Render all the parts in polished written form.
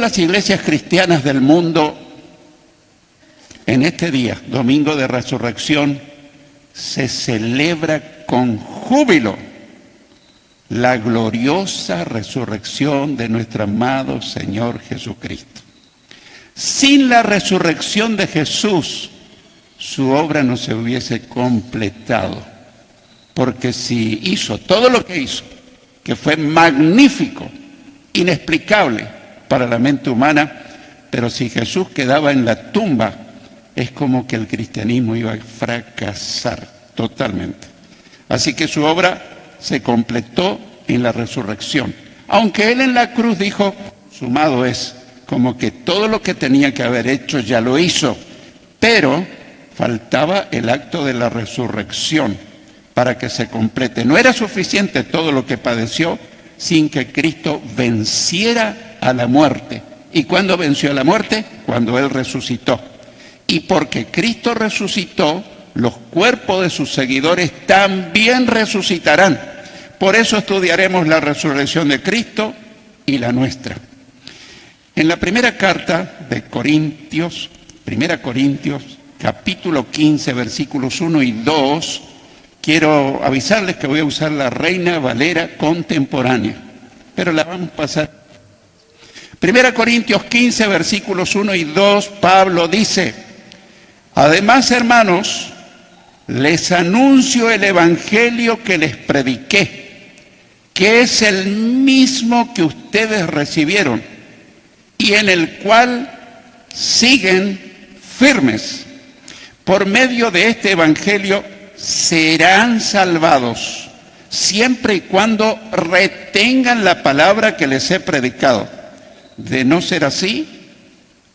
las iglesias cristianas del mundo, en este día, Domingo de Resurrección, se celebra con júbilo la gloriosa resurrección de nuestro amado Señor Jesucristo. Sin la resurrección de Jesús, su obra no se hubiese completado, porque si hizo todo lo que hizo, que fue magnífico, inexplicable para la mente humana, pero si Jesús quedaba en la tumba, es como que el cristianismo iba a fracasar totalmente. Así que su obra se completó en la resurrección. Aunque él en la cruz dijo, consumado es, como que todo lo que tenía que haber hecho ya lo hizo, pero faltaba el acto de la resurrección para que se complete. No era suficiente todo lo que padeció sin que Cristo venciera a la muerte. ¿Y cuándo venció a la muerte? Cuando Él resucitó. Y porque Cristo resucitó, los cuerpos de sus seguidores también resucitarán. Por eso estudiaremos la resurrección de Cristo y la nuestra. En la primera carta de Corintios, capítulo 15, versículos 1 y 2, quiero avisarles que voy a usar la Reina Valera contemporánea, pero la vamos a pasar. Primera Corintios 15, versículos 1 y 2, Pablo dice: además, hermanos, les anuncio el evangelio que les prediqué, que es el mismo que ustedes recibieron y en el cual siguen firmes. Por medio de este evangelio serán salvados, siempre y cuando retengan la palabra que les he predicado. De no ser así,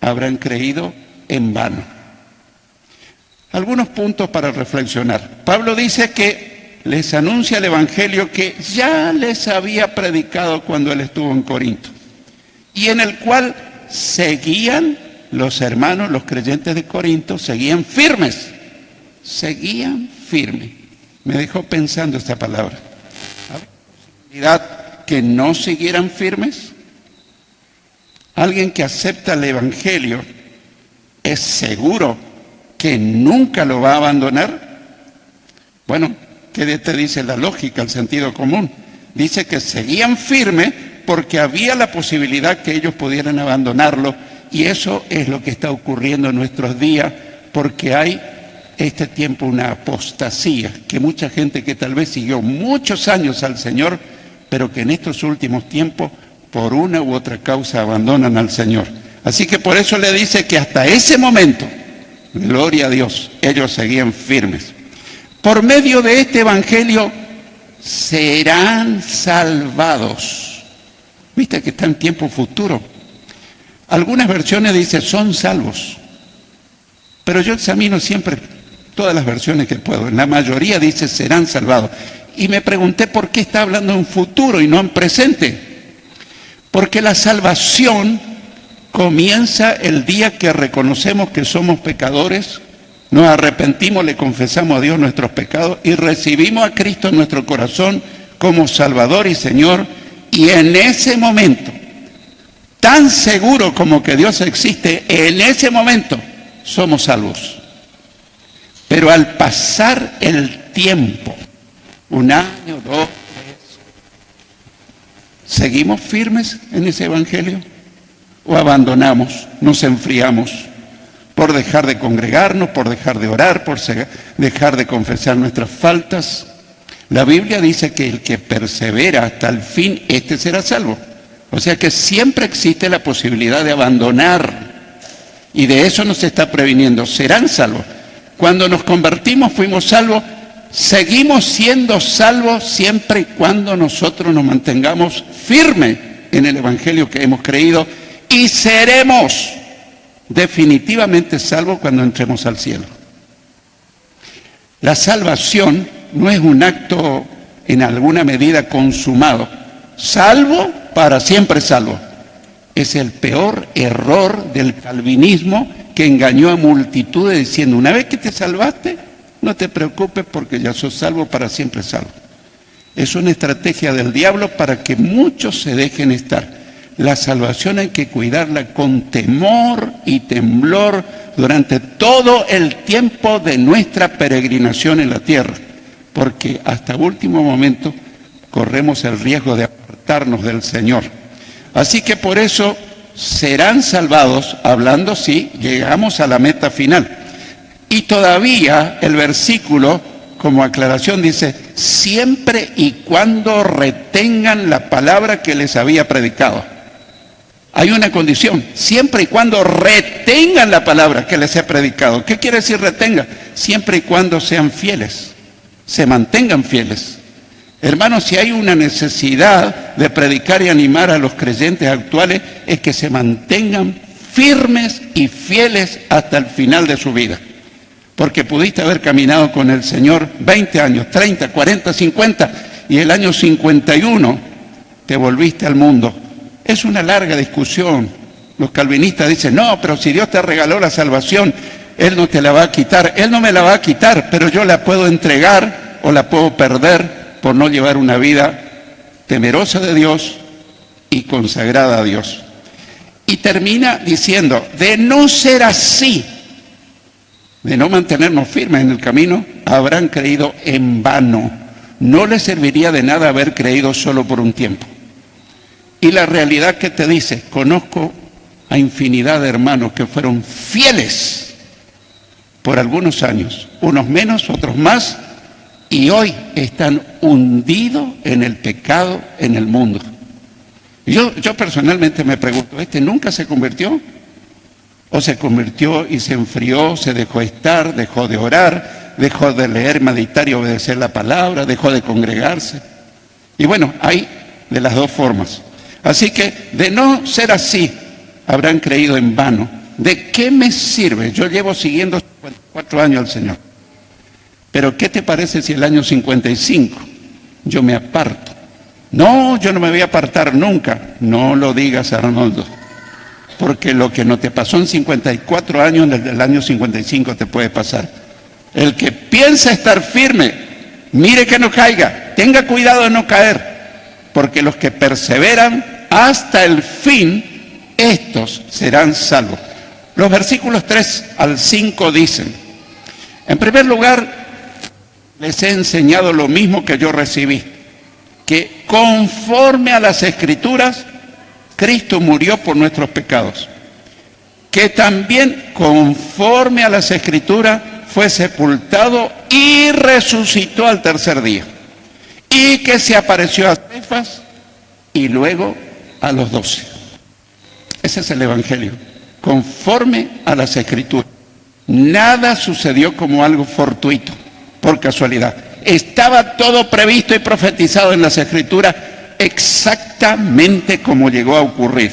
habrán creído en vano. Algunos puntos para reflexionar. Pablo dice que les anuncia el evangelio que ya les había predicado cuando él estuvo en Corinto, y en el cual seguían los hermanos, los creyentes de Corinto, seguían firmes. Seguían firmes. Me dejó pensando esta palabra. ¿Había posibilidad que no siguieran firmes? Alguien que acepta el evangelio es seguro que nunca lo va a abandonar. Bueno, ¿qué te dice la lógica, el sentido común? Dice que seguían firmes porque había la posibilidad que ellos pudieran abandonarlo, y eso es lo que está ocurriendo en nuestros días, porque hay este tiempo una apostasía, que mucha gente que tal vez siguió muchos años al Señor, pero que en estos últimos tiempos, por una u otra causa, abandonan al Señor. Así que por eso le dice que hasta ese momento, gloria a Dios, ellos seguían firmes. Por medio de este evangelio serán salvados. Viste que está en tiempo futuro. Algunas versiones dicen son salvos, pero yo examino siempre todas las versiones que puedo. En la mayoría dice serán salvados. Y me pregunté por qué está hablando en futuro y no en presente. Porque la salvación comienza el día que reconocemos que somos pecadores, nos arrepentimos, le confesamos a Dios nuestros pecados y recibimos a Cristo en nuestro corazón como Salvador y Señor. Y en ese momento, tan seguro como que Dios existe, en ese momento somos salvos. Pero al pasar el tiempo, un año, 2, 3, ¿seguimos firmes en ese evangelio? ¿O abandonamos, nos enfriamos por dejar de congregarnos, por dejar de orar, por dejar de confesar nuestras faltas? La Biblia dice que el que persevera hasta el fin, este será salvo. O sea que siempre existe la posibilidad de abandonar, y de eso nos está previniendo. Serán salvos. Cuando nos convertimos fuimos salvos, seguimos siendo salvos siempre y cuando nosotros nos mantengamos firmes en el evangelio que hemos creído, y seremos definitivamente salvos cuando entremos al cielo. La salvación no es un acto en alguna medida consumado. Salvo, para siempre salvo. Es el peor error del calvinismo, que engañó a multitudes diciendo: una vez que te salvaste, no te preocupes porque ya sos salvo, para siempre salvo. Es una estrategia del diablo para que muchos se dejen estar. La salvación hay que cuidarla con temor y temblor durante todo el tiempo de nuestra peregrinación en la tierra, porque hasta último momento corremos el riesgo de apartarnos del Señor. Así que por eso serán salvados, hablando si llegamos a la meta final. Y todavía el versículo, como aclaración, dice, siempre y cuando retengan la palabra que les había predicado. Hay una condición, siempre y cuando retengan la palabra que les he predicado. ¿Qué quiere decir retenga? Siempre y cuando sean fieles, se mantengan fieles. Hermanos, si hay una necesidad de predicar y animar a los creyentes actuales, es que se mantengan firmes y fieles hasta el final de su vida. Porque pudiste haber caminado con el Señor 20 años, 30, 40, 50, y el año 51 te volviste al mundo. Es una larga discusión. Los calvinistas dicen, no, pero si Dios te regaló la salvación, Él no te la va a quitar. Él no me la va a quitar, pero yo la puedo entregar o la puedo perder por no llevar una vida temerosa de Dios y consagrada a Dios. Y termina diciendo, de no ser así, de no mantenernos firmes en el camino, habrán creído en vano. No les serviría de nada haber creído solo por un tiempo. Y la realidad que te dice, conozco a infinidad de hermanos que fueron fieles por algunos años, unos menos, otros más, y hoy están hundidos en el pecado, en el mundo. Yo personalmente me pregunto, ¿este nunca se convirtió? ¿O se convirtió y se enfrió, se dejó estar, dejó de orar, dejó de leer, meditar y obedecer la palabra, dejó de congregarse? Y bueno, hay de las dos formas. Así que, de no ser así, habrán creído en vano. ¿De qué me sirve? Yo llevo siguiendo 54 años al Señor. Pero ¿qué te parece si el año 55 yo me aparto? No, yo no me voy a apartar nunca. No lo digas, Arnoldo. Porque lo que no te pasó en 54 años, en el año 55 te puede pasar. El que piensa estar firme, mire que no caiga. Tenga cuidado de no caer. Porque los que perseveran hasta el fin, estos serán salvos. Los versículos 3 al 5 dicen, en primer lugar, les he enseñado lo mismo que yo recibí, que conforme a las Escrituras, Cristo murió por nuestros pecados, que también conforme a las Escrituras fue sepultado y resucitó al tercer día, y que se apareció a Cefas y luego a los 12. Ese es el Evangelio, conforme a las Escrituras. Nada sucedió como algo fortuito, por casualidad. Estaba todo previsto y profetizado en las Escrituras exactamente como llegó a ocurrir.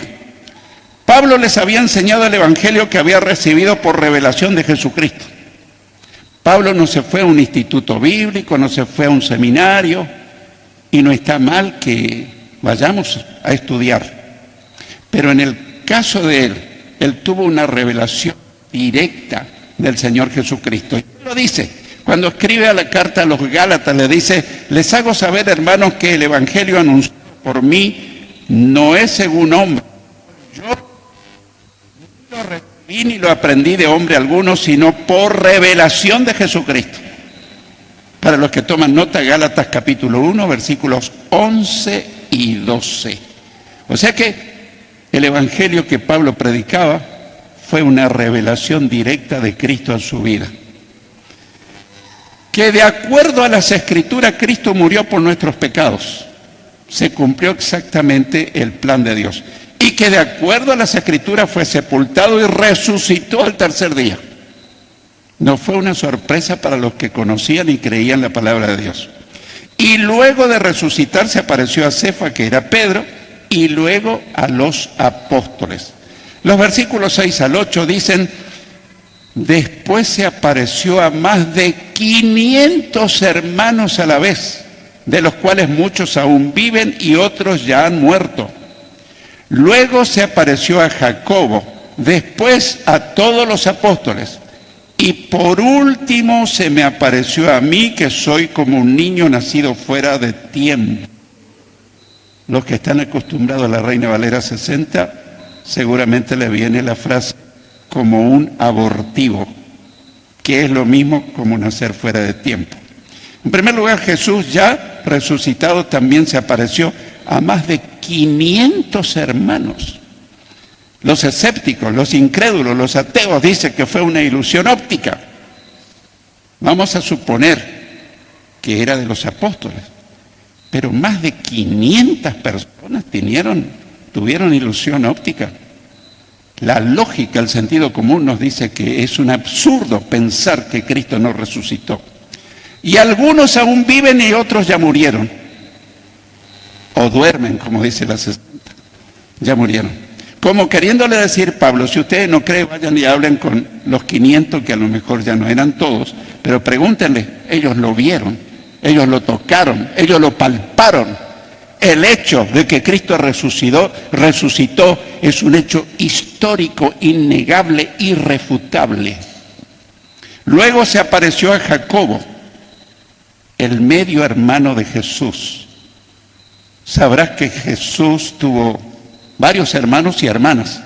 Pablo les había enseñado el Evangelio que había recibido por revelación de Jesucristo. Pablo no se fue a un instituto bíblico, no se fue a un seminario, y no está mal que vayamos a estudiar. Pero en el caso de él tuvo una revelación directa del Señor Jesucristo. Y lo dice, cuando escribe a la carta a los Gálatas, le dice, les hago saber, hermanos, que el Evangelio anunciado por mí no es según hombre. Yo no lo recibí ni lo aprendí de hombre alguno, sino por revelación de Jesucristo. Para los que toman nota, Gálatas capítulo 1, versículos 11 y 12. O sea que el Evangelio que Pablo predicaba fue una revelación directa de Cristo en su vida. Que de acuerdo a las Escrituras, Cristo murió por nuestros pecados. Se cumplió exactamente el plan de Dios. Y que de acuerdo a las Escrituras fue sepultado y resucitó al tercer día. No fue una sorpresa para los que conocían y creían la palabra de Dios. Y luego de resucitar se apareció a Cefas, que era Pedro, y luego a los apóstoles. Los versículos 6 al 8 dicen, después se apareció a más de 500 hermanos a la vez, de los cuales muchos aún viven y otros ya han muerto. Luego se apareció a Jacobo, después a todos los apóstoles, y por último se me apareció a mí, que soy como un niño nacido fuera de tiempo. los que están acostumbrados a la Reina Valera 60, seguramente le viene la frase como un abortivo, que es lo mismo como nacer fuera de tiempo. En primer lugar, Jesús ya resucitado también se apareció a más de 500 hermanos. Los escépticos, los incrédulos, los ateos dicen que fue una ilusión óptica. Vamos a suponer que era de los apóstoles, pero más de 500 personas tuvieron ilusión óptica. La lógica, el sentido común nos dice que es un absurdo pensar que Cristo no resucitó. Y algunos aún viven y otros ya murieron. O duermen, como dice la 60. Ya murieron. Como queriéndole decir Pablo, si ustedes no creen, vayan y hablen con los 500, que a lo mejor ya no eran todos, pero pregúntenle, ellos lo vieron, ellos lo tocaron, ellos lo palparon. El hecho de que Cristo resucitó es un hecho histórico, innegable, irrefutable. Luego se apareció a Jacobo, el medio hermano de Jesús. Sabrás que Jesús tuvo varios hermanos y hermanas.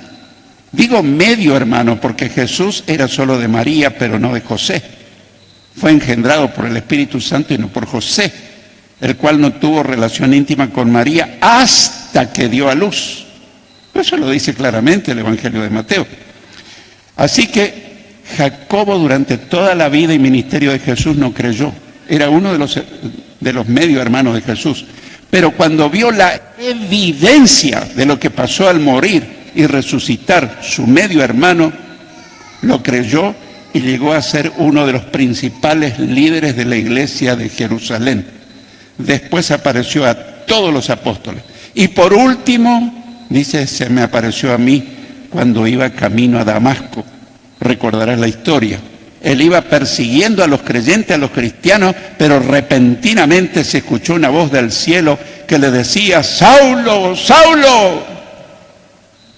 Digo medio hermano porque Jesús era solo de María, pero no de José. Fue engendrado por el Espíritu Santo y no por José, el cual no tuvo relación íntima con María hasta que dio a luz. Eso lo dice claramente el Evangelio de Mateo. Así que Jacobo durante toda la vida y ministerio de Jesús no creyó. Era uno de los medio hermanos de Jesús. Pero cuando vio la evidencia de lo que pasó al morir y resucitar su medio hermano, lo creyó y llegó a ser uno de los principales líderes de la iglesia de Jerusalén. Después apareció a todos los apóstoles. Y por último, dice, se me apareció a mí cuando iba camino a Damasco. Recordarás la historia. Él iba persiguiendo a los creyentes, a los cristianos, pero repentinamente se escuchó una voz del cielo que le decía, Saulo, Saulo,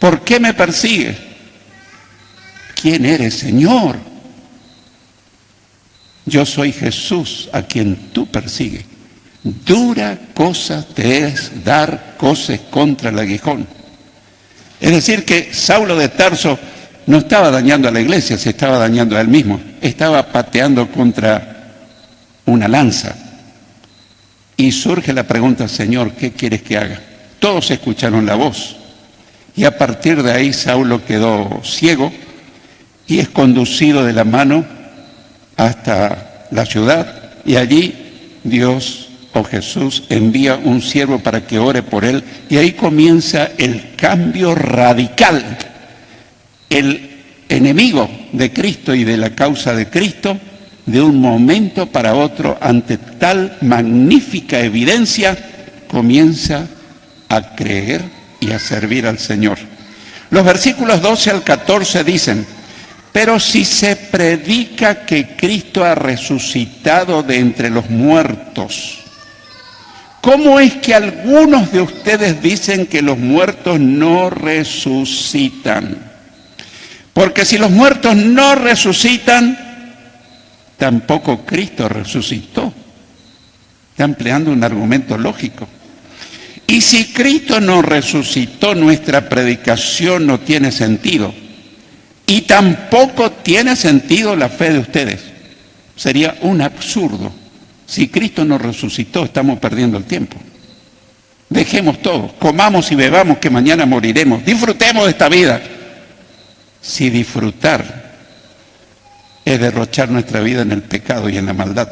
¿por qué me persigues? ¿Quién eres, Señor? Yo soy Jesús a quien tú persigues. Dura cosa te es dar coces contra el aguijón. Es decir que Saulo de Tarso no estaba dañando a la iglesia, se estaba dañando a él mismo. Estaba pateando contra una lanza. Y surge la pregunta, Señor, ¿qué quieres que haga? Todos escucharon la voz. Y a partir de ahí Saulo quedó ciego y es conducido de la mano hasta la ciudad. Y allí Dios o Jesús envía un siervo para que ore por él. Y ahí comienza el cambio radical. El enemigo de Cristo y de la causa de Cristo, de un momento para otro, ante tal magnífica evidencia, comienza a creer y a servir al Señor. Los versículos 12 al 14 dicen, pero si se predica que Cristo ha resucitado de entre los muertos, ¿cómo es que algunos de ustedes dicen que los muertos no resucitan? Porque si los muertos no resucitan, tampoco Cristo resucitó. Está empleando un argumento lógico. Y si Cristo no resucitó, nuestra predicación no tiene sentido. Y tampoco tiene sentido la fe de ustedes. Sería un absurdo. Si Cristo no resucitó, estamos perdiendo el tiempo. Dejemos todo, comamos y bebamos que mañana moriremos. Disfrutemos de esta vida. Si disfrutar es derrochar nuestra vida en el pecado y en la maldad.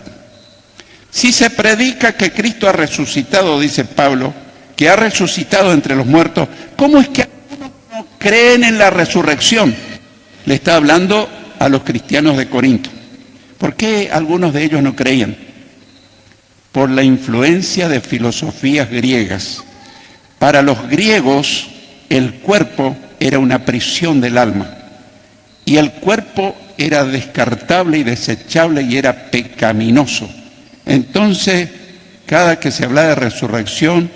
Si se predica que Cristo ha resucitado, dice Pablo, que ha resucitado entre los muertos, ¿cómo es que algunos no creen en la resurrección? Le está hablando a los cristianos de Corinto. ¿Por qué algunos de ellos no creían? Por la influencia de filosofías griegas. Para los griegos, el cuerpo era una prisión del alma. Y el cuerpo era descartable y desechable y era pecaminoso. Entonces, cada que se hablaba de resurrección,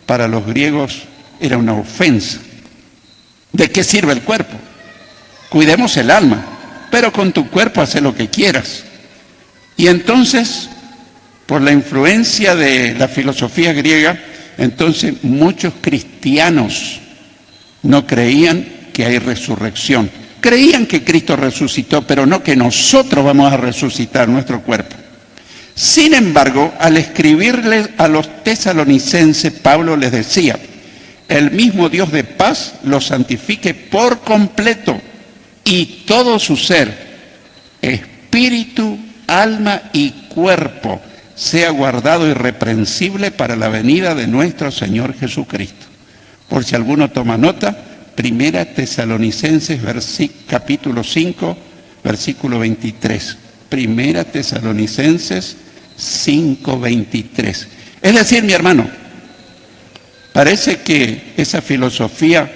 para los griegos era una ofensa. ¿De qué sirve el cuerpo? Cuidemos el alma, pero con tu cuerpo haz lo que quieras. Y entonces, por la influencia de la filosofía griega, Entonces muchos cristianos no creían que hay resurrección. Creían que Cristo resucitó, pero no que nosotros vamos a resucitar nuestro cuerpo. Sin embargo, al escribirle a los tesalonicenses, Pablo les decía: el mismo Dios de paz los santifique por completo, y todo su ser, espíritu, alma y cuerpo, sea guardado irreprensible para la venida de nuestro Señor Jesucristo. Por si alguno toma nota, Primera Tesalonicenses, capítulo 5, versículo 23. Primera Tesalonicenses 5:23. Es decir, mi hermano, parece que esa filosofía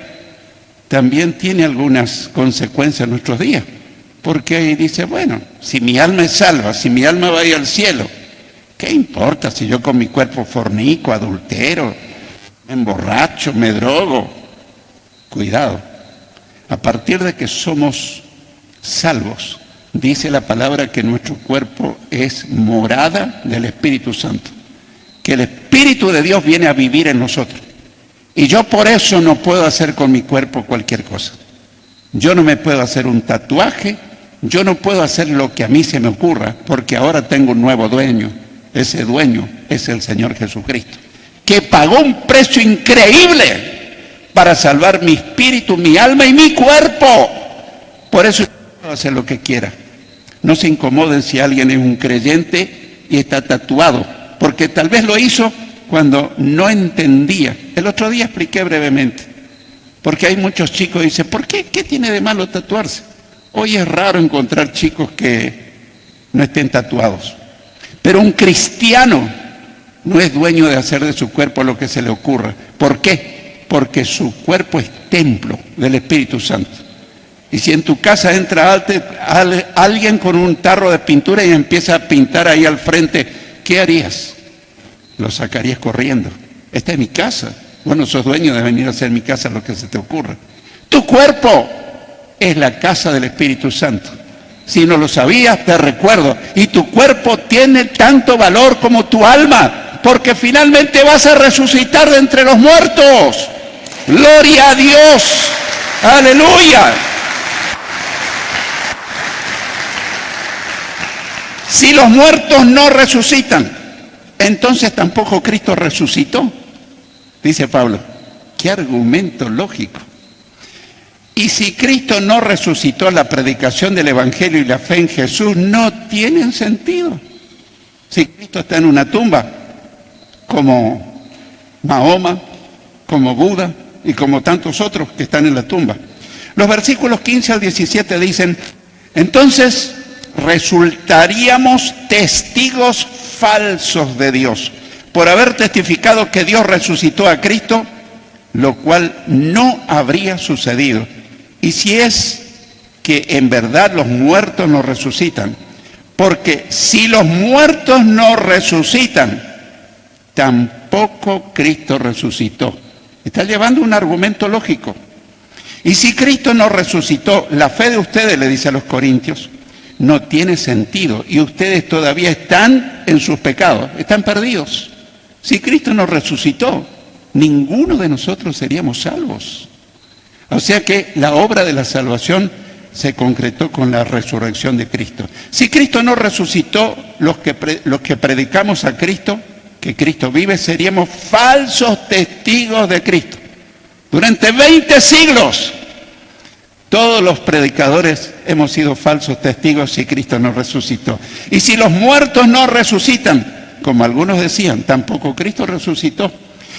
también tiene algunas consecuencias en nuestros días, porque ahí dice, bueno, si mi alma es salva, si mi alma va a ir al cielo, ¿qué importa si yo con mi cuerpo fornico, adultero, me emborracho, me drogo? Cuidado, a partir de que somos salvos, dice la palabra que nuestro cuerpo es morada del Espíritu Santo, que el Espíritu de Dios viene a vivir en nosotros. Y yo por eso no puedo hacer con mi cuerpo cualquier cosa. Yo no me puedo hacer un tatuaje, yo no puedo hacer lo que a mí se me ocurra, porque ahora tengo un nuevo dueño. Ese dueño es el Señor Jesucristo, que pagó un precio increíble para salvar mi espíritu, mi alma y mi cuerpo. Por eso yo puedo hacer lo que quiera. No se incomoden si alguien es un creyente y está tatuado, porque tal vez lo hizo cuando no entendía. El otro día expliqué brevemente, porque hay muchos chicos que dicen, ¿por qué? ¿Qué tiene de malo tatuarse? Hoy es raro encontrar chicos que no estén tatuados. Pero un cristiano no es dueño de hacer de su cuerpo lo que se le ocurra. ¿Por qué? Porque su cuerpo es templo del Espíritu Santo. Y si en tu casa entra alguien con un tarro de pintura y empieza a pintar ahí al frente, ¿qué harías? Lo sacarías corriendo. Esta es mi casa. Bueno, sos dueño de venir a hacer mi casa lo que se te ocurra. Tu cuerpo es la casa del Espíritu Santo. Si no lo sabías, te recuerdo. Y tu cuerpo tiene tanto valor como tu alma, porque finalmente vas a resucitar de entre los muertos. ¡Gloria a Dios! ¡Aleluya! Si los muertos no resucitan, entonces tampoco Cristo resucitó. Dice Pablo, qué argumento lógico. Y si Cristo no resucitó, la predicación del Evangelio y la fe en Jesús no tienen sentido. Si Cristo está en una tumba, como Mahoma, como Buda y como tantos otros que están en la tumba. Los versículos 15 al 17 dicen, entonces resultaríamos testigos falsos de Dios, por haber testificado que Dios resucitó a Cristo, lo cual no habría sucedido. Y si es que en verdad los muertos no resucitan, porque si los muertos no resucitan, tampoco Cristo resucitó. Está llevando un argumento lógico. Y si Cristo no resucitó, la fe de ustedes, le dice a los corintios, no tiene sentido. Y ustedes todavía están en sus pecados, están perdidos. Si Cristo no resucitó, ninguno de nosotros seríamos salvos. O sea que la obra de la salvación se concretó con la resurrección de Cristo. Si Cristo no resucitó, los que predicamos a Cristo, que Cristo vive, seríamos falsos testigos de Cristo. Durante 20 siglos, todos los predicadores hemos sido falsos testigos si Cristo no resucitó. Y si los muertos no resucitan, como algunos decían, tampoco Cristo resucitó.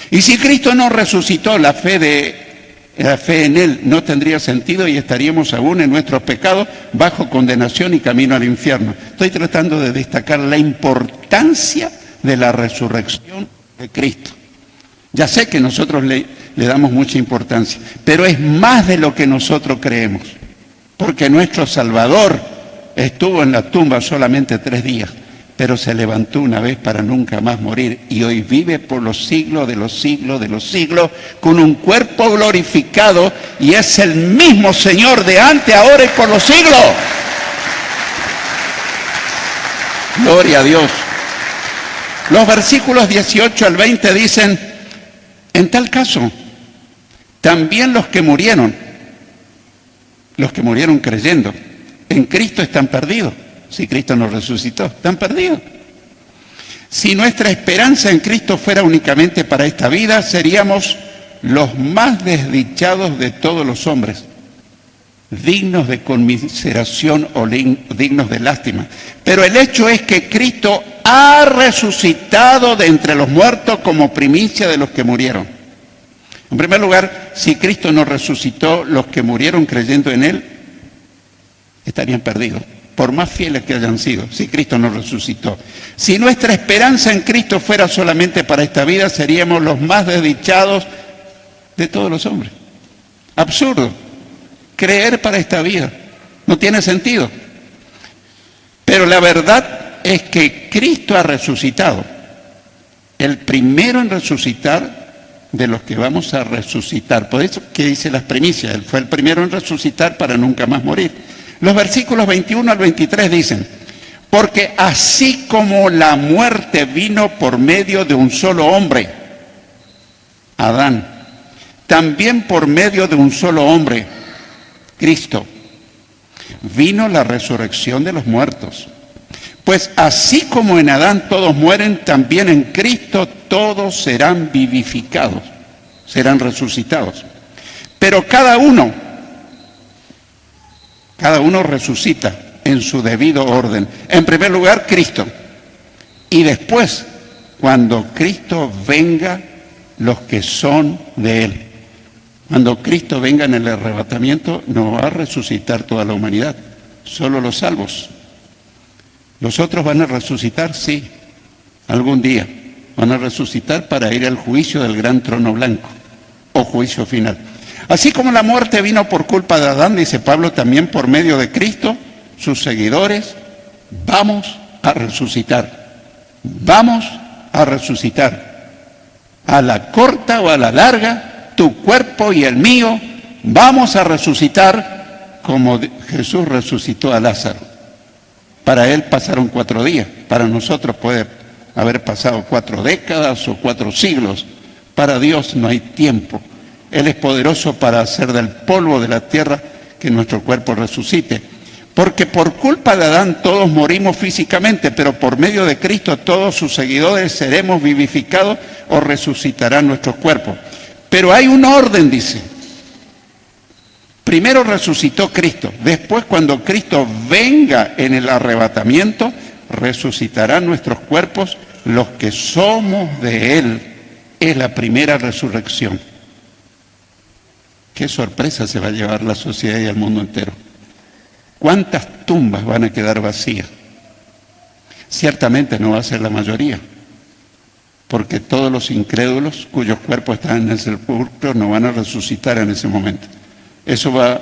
Y si Cristo no resucitó, la fe en Él no tendría sentido y estaríamos aún en nuestros pecados bajo condenación y camino al infierno. Estoy tratando de destacar la importancia de la resurrección de Cristo. Ya sé que nosotros le damos mucha importancia, pero es más de lo que nosotros creemos, porque nuestro Salvador estuvo en la tumba solamente 3 días, pero se levantó una vez para nunca más morir y hoy vive por los siglos de los siglos de los siglos con un cuerpo glorificado y es el mismo Señor de antes, ahora y por los siglos. Gloria a Dios. Los versículos 18 al 20 dicen, En tal caso, también los que murieron creyendo en Cristo están perdidos. Si Cristo nos resucitó, están perdidos. Si nuestra esperanza en Cristo fuera únicamente para esta vida, seríamos los más desdichados de todos los hombres, dignos de conmiseración o dignos de lástima. Pero el hecho es que Cristo ha resucitado de entre los muertos como primicia de los que murieron. En primer lugar, si Cristo no resucitó, los que murieron creyendo en Él estarían perdidos, por más fieles que hayan sido, si Cristo no resucitó. Si nuestra esperanza en Cristo fuera solamente para esta vida, seríamos los más desdichados de todos los hombres. Absurdo. Creer para esta vida no tiene sentido. Pero la verdad es que Cristo ha resucitado. El primero en resucitar de los que vamos a resucitar. Por eso que dice las primicias. Él fue el primero en resucitar para nunca más morir. Los versículos 21 al 23 dicen: porque así como la muerte vino por medio de un solo hombre, Adán, también por medio de un solo hombre, Cristo, vino la resurrección de los muertos. Pues así como en Adán todos mueren, también en Cristo todos serán vivificados, serán resucitados. Pero cada uno resucita en su debido orden. En primer lugar, Cristo. Y después, cuando Cristo venga, los que son de Él. Cuando Cristo venga en el arrebatamiento, no va a resucitar toda la humanidad, solo los salvos. ¿Los otros van a resucitar? Sí, algún día. Van a resucitar para ir al juicio del gran trono blanco, o juicio final. Así como la muerte vino por culpa de Adán, dice Pablo, también por medio de Cristo, sus seguidores, vamos a resucitar. Vamos a resucitar. A la corta o a la larga, tu cuerpo y el mío, vamos a resucitar como Jesús resucitó a Lázaro. Para él pasaron 4 días, para nosotros puede haber pasado 4 décadas o 4 siglos. Para Dios no hay tiempo. Él es poderoso para hacer del polvo de la tierra que nuestro cuerpo resucite. Porque por culpa de Adán todos morimos físicamente, pero por medio de Cristo todos sus seguidores seremos vivificados o resucitarán nuestros cuerpos. Pero hay un orden, dice. Primero resucitó Cristo, después cuando Cristo venga en el arrebatamiento, resucitarán nuestros cuerpos, los que somos de Él. Es la primera resurrección. Qué sorpresa se va a llevar la sociedad y el mundo entero. ¿Cuántas tumbas van a quedar vacías? Ciertamente no va a ser la mayoría, porque todos los incrédulos cuyos cuerpos están en el sepulcro no van a resucitar en ese momento.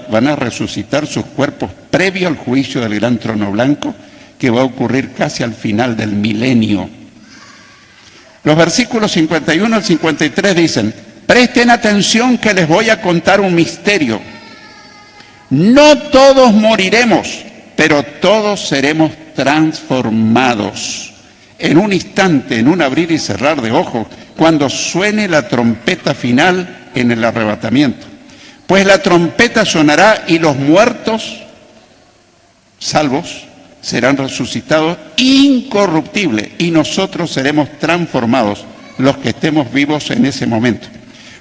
Van a resucitar sus cuerpos previo al juicio del gran trono blanco, que va a ocurrir casi al final del milenio. Los versículos 51 al 53 dicen: presten atención que les voy a contar un misterio. No todos moriremos, pero todos seremos transformados. En un instante, en un abrir y cerrar de ojos, cuando suene la trompeta final en el arrebatamiento. Pues la trompeta sonará y los muertos, salvos, serán resucitados incorruptibles y nosotros seremos transformados, los que estemos vivos en ese momento.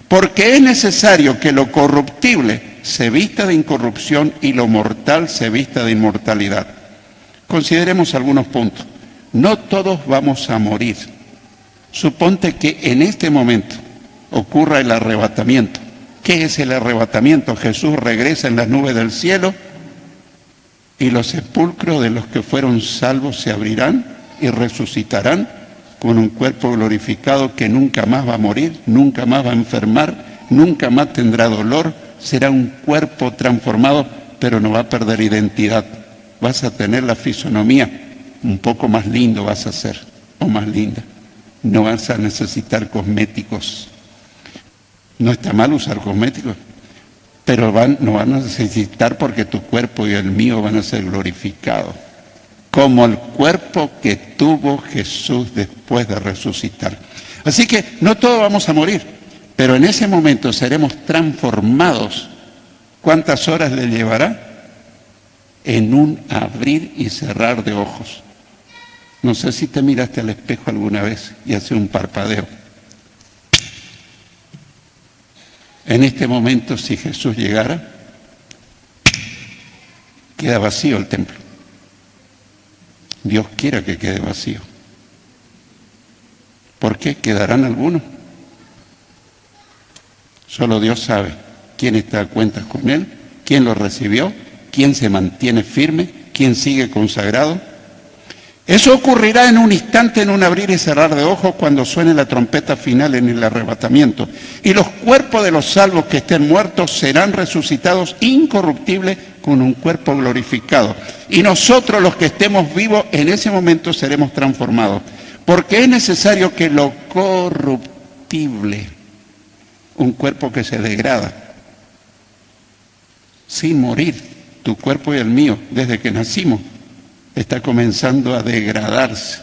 Porque es necesario que lo corruptible se vista de incorrupción y lo mortal se vista de inmortalidad. Consideremos algunos puntos. No todos vamos a morir. Suponte que en este momento ocurra el arrebatamiento. ¿Qué es el arrebatamiento? Jesús regresa en las nubes del cielo y los sepulcros de los que fueron salvos se abrirán y resucitarán con un cuerpo glorificado que nunca más va a morir, nunca más va a enfermar, nunca más tendrá dolor. Será un cuerpo transformado, pero no va a perder identidad. Vas a tener la fisonomía un poco más lindo, vas a ser, o más linda. No vas a necesitar cosméticos. No está mal usar cosméticos, pero no van a necesitar, porque tu cuerpo y el mío van a ser glorificados, como el cuerpo que tuvo Jesús después de resucitar. Así que no todos vamos a morir, Pero en ese momento seremos transformados. ¿Cuántas horas le llevará? En un abrir y cerrar de ojos. No sé si te miraste al espejo alguna vez y hace un parpadeo. En este momento, si Jesús llegara, queda vacío el templo. Dios quiera que quede vacío. ¿Por qué? ¿Quedarán algunos? Solo Dios sabe quién está a cuentas con Él, quién lo recibió, quién se mantiene firme, quién sigue consagrado. Eso ocurrirá en un instante, en un abrir y cerrar de ojos, cuando suene la trompeta final en el arrebatamiento. Y los cuerpos de los salvos que estén muertos serán resucitados incorruptibles con un cuerpo glorificado. Y nosotros, los que estemos vivos, en ese momento seremos transformados. Porque es necesario que lo corruptible, un cuerpo que se degrada, sin morir, tu cuerpo y el mío, desde que nacimos, está comenzando a degradarse.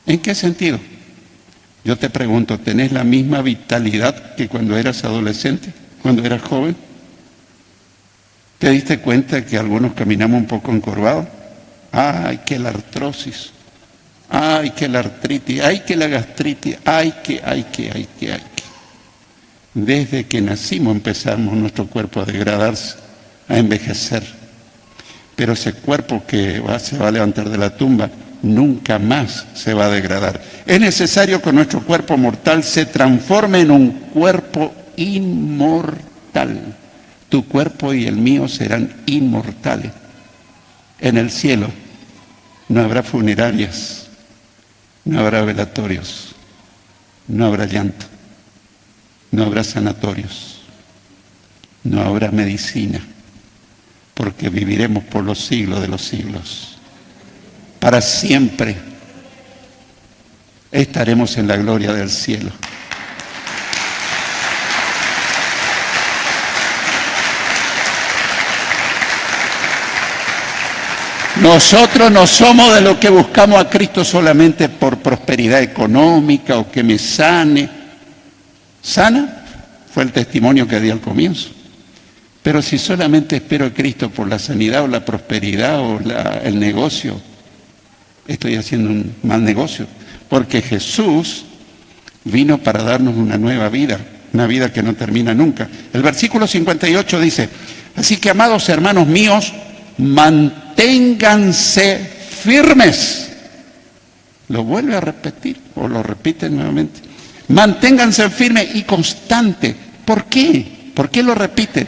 ¿En qué sentido? Yo te pregunto, ¿tenés la misma vitalidad que cuando eras adolescente, cuando eras joven? ¿Te diste cuenta que algunos caminamos un poco encorvados? ¡Ay, que la artrosis! ¡Ay, que la artritis! ¡Ay, que la gastritis! ¡Ay, que! Desde que nacimos empezamos nuestro cuerpo a degradarse, a envejecer. Pero ese cuerpo que se va a levantar de la tumba nunca más se va a degradar. Es necesario que nuestro cuerpo mortal se transforme en un cuerpo inmortal. Tu cuerpo y el mío serán inmortales. En el cielo no habrá funerarias, no habrá velatorios, no habrá llanto, no habrá sanatorios, no habrá medicina, porque viviremos por los siglos de los siglos. Para siempre estaremos en la gloria del cielo. Nosotros no somos de los que buscamos a Cristo solamente por prosperidad económica o que me sane. ¿Sana? Fue el testimonio que di al comienzo. Pero si solamente espero a Cristo por la sanidad o la prosperidad o el negocio, estoy haciendo un mal negocio. Porque Jesús vino para darnos una nueva vida, una vida que no termina nunca. El versículo 58 dice, así que, amados hermanos míos, manténganse firmes. Lo vuelve a repetir o lo repite nuevamente. Manténganse firmes y constantes. ¿Por qué? ¿Por qué lo repite?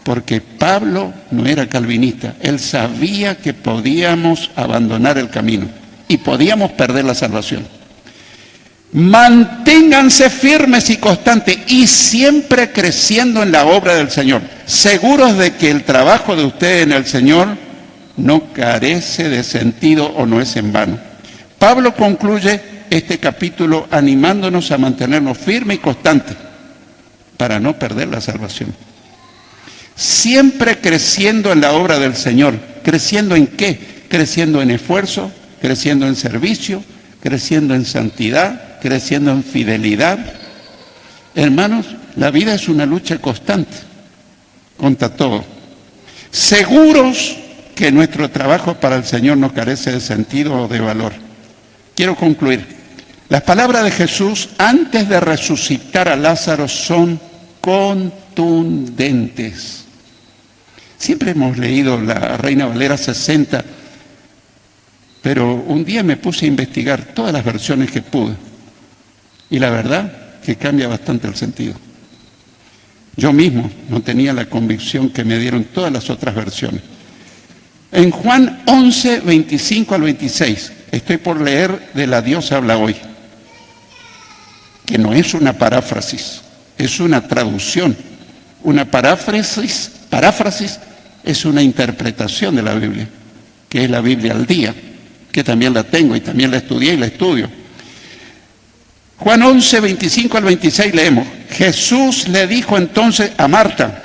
Porque Pablo no era calvinista. Él sabía que podíamos abandonar el camino y podíamos perder la salvación. Manténganse firmes y constantes y siempre creciendo en la obra del Señor, seguros de que el trabajo de ustedes en el Señor no carece de sentido o no es en vano. Pablo concluye este capítulo animándonos a mantenernos firmes y constantes para no perder la salvación. Siempre creciendo en la obra del Señor. ¿Creciendo en qué? Creciendo en esfuerzo, creciendo en servicio, creciendo en santidad, creciendo en fidelidad. Hermanos, la vida es una lucha constante contra todo. Seguros que nuestro trabajo para el Señor no carece de sentido o de valor. Quiero concluir. Las palabras de Jesús antes de resucitar a Lázaro son contundentes. Siempre hemos leído la Reina Valera 60, pero un día me puse a investigar todas las versiones que pude. Y la verdad que cambia bastante el sentido. Yo mismo no tenía la convicción que me dieron todas las otras versiones. En Juan 11, 25 al 26, estoy por leer de La Dios habla hoy, que no es una paráfrasis, es una traducción. Una paráfrasis es una interpretación de la Biblia, que es la Biblia al día, que también la tengo y también la estudié y la estudio. Juan 11, 25 al 26 leemos, Jesús le dijo entonces a Marta,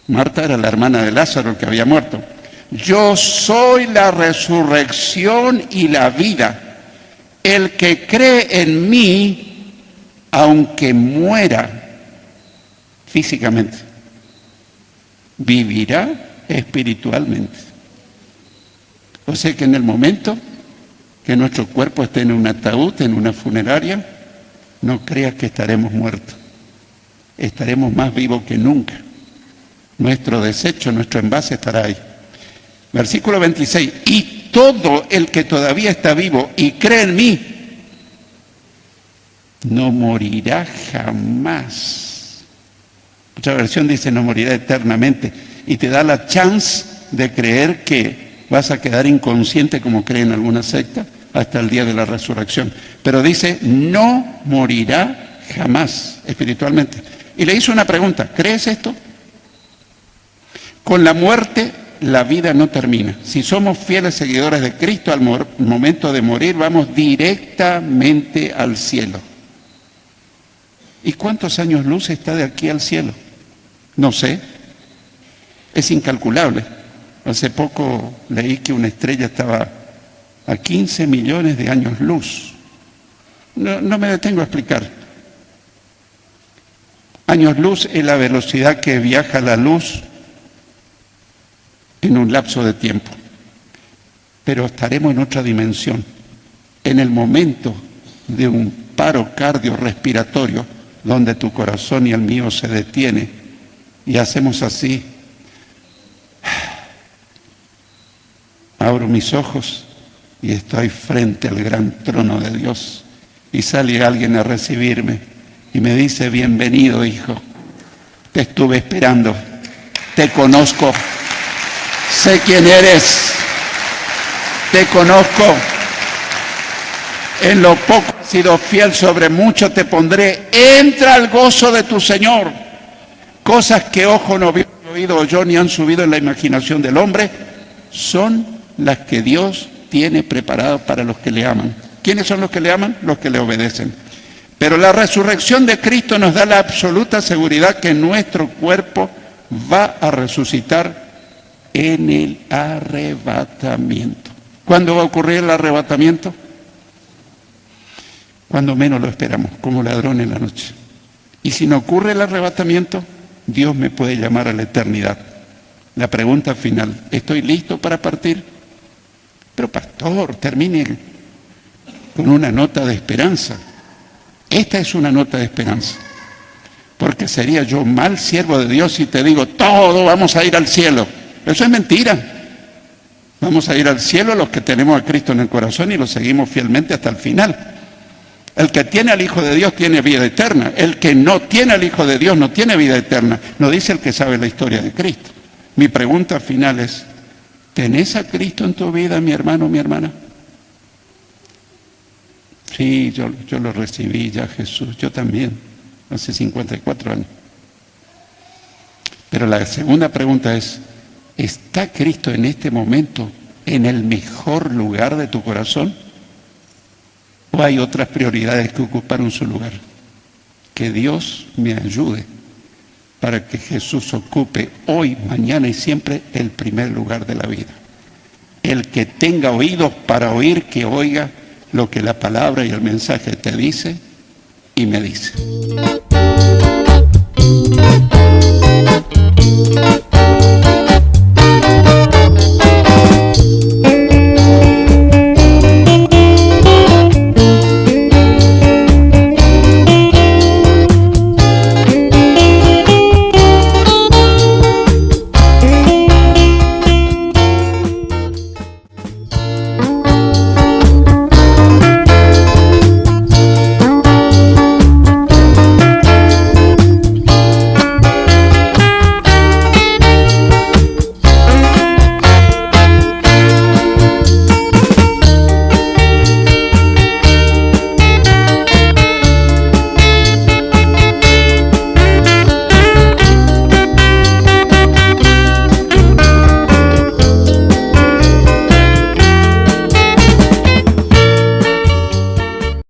Marta era la hermana de Lázaro, el que había muerto, yo soy la resurrección y la vida. El que cree en mí, aunque muera físicamente, vivirá espiritualmente. O sea que en el momento que nuestro cuerpo esté en un ataúd, en una funeraria, no creas que estaremos muertos. Estaremos más vivos que nunca. Nuestro desecho, nuestro envase estará ahí. Versículo 26. Y todo el que todavía está vivo y cree en mí, no morirá jamás. Otra versión dice no morirá eternamente. Y te da la chance de creer que vas a quedar inconsciente como creen alguna secta hasta el día de la resurrección. Pero dice, no morirá jamás espiritualmente. Y le hizo una pregunta, ¿crees esto? Con la muerte la vida no termina. Si somos fieles seguidores de Cristo, al momento de morir vamos directamente al cielo. ¿Y cuántos años luz está de aquí al cielo? No sé. Es incalculable. Hace poco leí que una estrella estaba a 15 millones de años luz. No me detengo a explicar. Años luz es la velocidad que viaja la luz en un lapso de tiempo. Pero estaremos en otra dimensión. En el momento de un paro cardiorrespiratorio, donde tu corazón y el mío se detiene, y hacemos así. Abro mis ojos y estoy frente al gran trono de Dios. Y sale alguien a recibirme y me dice, bienvenido, hijo. Te estuve esperando. Te conozco. Sé quién eres. Te conozco. En lo poco has sido fiel, sobre mucho te pondré. Entra al gozo de tu Señor. Cosas que ojo no vio, oído oyó, ni han subido en la imaginación del hombre, son las que Dios tiene preparadas para los que le aman. ¿Quiénes son los que le aman? Los que le obedecen. Pero la resurrección de Cristo nos da la absoluta seguridad que nuestro cuerpo va a resucitar en el arrebatamiento. ¿Cuándo va a ocurrir el arrebatamiento? Cuando menos lo esperamos, como ladrón en la noche. Y si no ocurre el arrebatamiento, Dios me puede llamar a la eternidad. La pregunta final, ¿estoy listo para partir? Pero pastor, termine con una nota de esperanza. Esta es una nota de esperanza. Porque sería yo mal siervo de Dios si te digo, todos vamos a ir al cielo. Eso es mentira. Vamos a ir al cielo los que tenemos a Cristo en el corazón y lo seguimos fielmente hasta el final. El que tiene al Hijo de Dios tiene vida eterna. El que no tiene al Hijo de Dios no tiene vida eterna. Lo dice el que sabe la historia de Cristo. Mi pregunta final es, ¿tenés a Cristo en tu vida, mi hermano, mi hermana? Sí, yo lo recibí ya, Jesús. Yo también, hace 54 años. Pero la segunda pregunta es, ¿está Cristo en este momento en el mejor lugar de tu corazón? ¿O hay otras prioridades que ocuparon su lugar? Que Dios me ayude para que Jesús ocupe hoy, mañana y siempre el primer lugar de la vida. El que tenga oídos para oír, que oiga lo que la palabra y el mensaje te dice y me dice.